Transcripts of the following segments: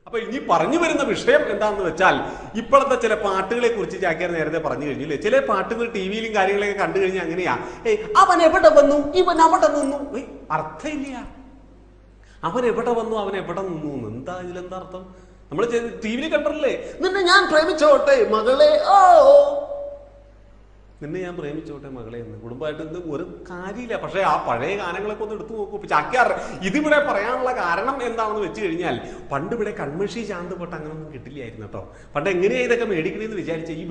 അപ്പൊ ഇനി പറഞ്ഞു വരുന്ന വിഷയം എന്താണെന്ന് വെച്ചാൽ ഇപ്പോഴത്തെ ചില പാട്ടുകളെ കുറിച്ച് ചാക്യാർ നേരത്തെ പറഞ്ഞു കഴിഞ്ഞില്ലേ. ചില പാട്ടുകൾ ടി വിയിലും കാര്യങ്ങളൊക്കെ കണ്ടു കഴിഞ്ഞാൽ അങ്ങനെയാ, അവൻ എവിടെ വന്നു ഇവൻ അവിടെ നിന്നു. അർത്ഥമില്ല. അവൻ എവിടെ വന്നു അവൻ എവിടെ നിന്നു എന്താ ഇതിലെന്താ അർത്ഥം? നമ്മൾ ടി വിയിൽ കണ്ടല്ലേ, നിന്നെ ഞാൻ പ്രേമിച്ചോട്ടെ മകളെ, ഓ നിന്നെ ഞാൻ പ്രേമിച്ചോട്ടെ മകളെ എന്ന്. കുടുംബമായിട്ട് ഒരു കാര്യമില്ല. പക്ഷെ ആ പഴയ ഗാനങ്ങളൊക്കെ ഒന്ന് എടുത്തു നോക്കൂ. ചാക്യാർ ഇതിവിടെ പറയാനുള്ള കാരണം എന്താണെന്ന് വെച്ച് കഴിഞ്ഞാൽ, പണ്ട് ഇവിടെ കൺമഷി ചാന്തുപൊട്ട് അങ്ങനൊന്നും കിട്ടില്ലായിരുന്നു കേട്ടോ. പണ്ട് എങ്ങനെയാ ഇതൊക്കെ മേടിക്കണമെന്ന് വിചാരിച്ച ഈ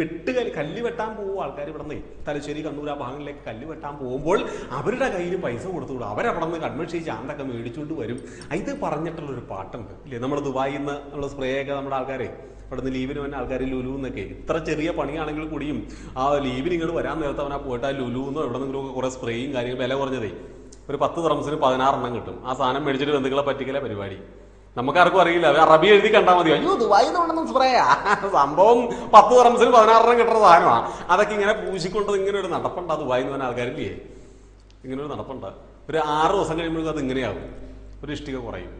കല്ല് വെട്ടാൻ പോകും ആൾക്കാർ. ഇവിടെ നിന്ന് തലശ്ശേരി കണ്ണൂർ ആ ഭാഗങ്ങളിലേക്ക് കല്ല് വെട്ടാൻ പോകുമ്പോൾ അവരുടെ കയ്യിൽ പൈസ കൊടുത്തുകൂടും. അവരവിടെ നിന്ന് കൺമഷി ചാന്തൊക്കെ മേടിച്ചുകൊണ്ട് വരും. ഇത് പറഞ്ഞിട്ടുള്ളൊരു പാട്ടുണ്ട് ഇല്ലേ, നമ്മുടെ ദുബായിൽ നിന്ന് ഉള്ള സ്പ്രേ ഒക്കെ നമ്മുടെ ആൾക്കാരെ അവിടെ നിന്ന് ലീവിന് വന്ന ആൾക്കാർ ലുലു എന്നൊക്കെ, ഇത്ര ചെറിയ പണിയാണെങ്കിൽ കൂടിയും ആ ലീവിന് ഇങ്ങോട്ട് വരാൻ നേരത്തെ അവനാ പോയിട്ട് ആ ലുലു എന്നോ എവിടെ നിന്നെങ്കിലും കുറെ സ്പ്രേയും കാര്യങ്ങളും വില കുറഞ്ഞതേ ഒരു 10 ദിർഹംസിന് 16 എണ്ണം കിട്ടും. ആ സാധനം മേടിച്ചിട്ട് ബന്ധുക്കളെ പറ്റിക്കല പരിപാടി. നമുക്കാർക്കും അറിയില്ല. അറബി എഴുതി കണ്ടാൽ മതി, അയ്യോ ദുബായിൽ നിന്നുണ്ടെന്ന് സ്പ്രേയാ. സംഭവം 10 ദിർഹംസിന് 16 എണ്ണം കിട്ടുന്ന സാധനമാണ്. അതൊക്കെ ഇങ്ങനെ പൂശിക്കൊണ്ടത് ഇങ്ങനെ ഒരു നടപ്പുണ്ടാ ദുബായിൽ നിന്ന് പറഞ്ഞ ആൾക്കാരില്ലേ, ഇങ്ങനെ ഒരു നടപ്പുണ്ടാ. ഒരു 6 ദിവസം കഴിയുമ്പോഴേക്കും അത് ഇങ്ങനെയാവും, ഒരു ഇഷ്ടിക കുറയും.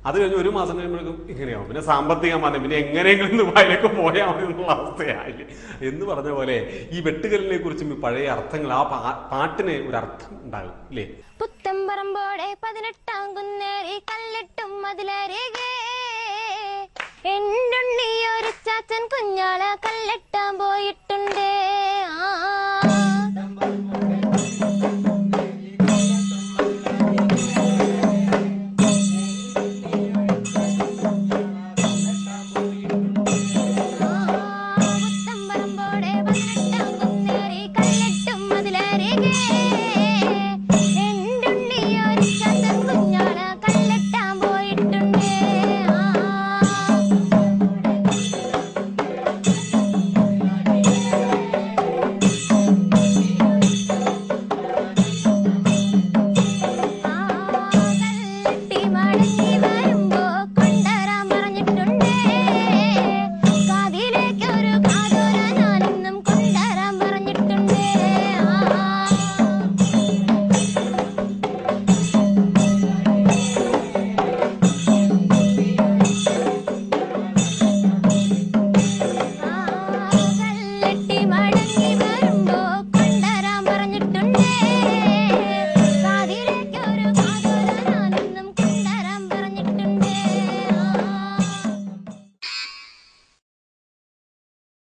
അത് കഴിഞ്ഞ് 1 മാസം കഴിയുമ്പോഴേക്കും ഇങ്ങനെയാവും. പിന്നെ സാമ്പത്തികം വന്നെ പിന്നെ എങ്ങനെയെങ്കിലും ദുബായിലേക്ക് പോയാൽ മതി എന്നുള്ള അവസ്ഥയായില്ലേ. എന്ന് പറഞ്ഞ പോലെ ഈ വെട്ടുകല്ലിനെ കുറിച്ചും ഈ പഴയ അർത്ഥങ്ങൾ, ആ പാട്ടിന് ഒരു അർത്ഥം ഉണ്ടാകും ഇല്ലേ. പുത്തമ്പറമ്പോടെ 18 കുന്നേറി കല്ലിട്ടും മതിലരികെ എന്റുണ്ണി ഒരു ചാച്ചൻ കുഞ്ഞാളെ കല്ലെട്ടാൻ പോയിട്ടുണ്ട്.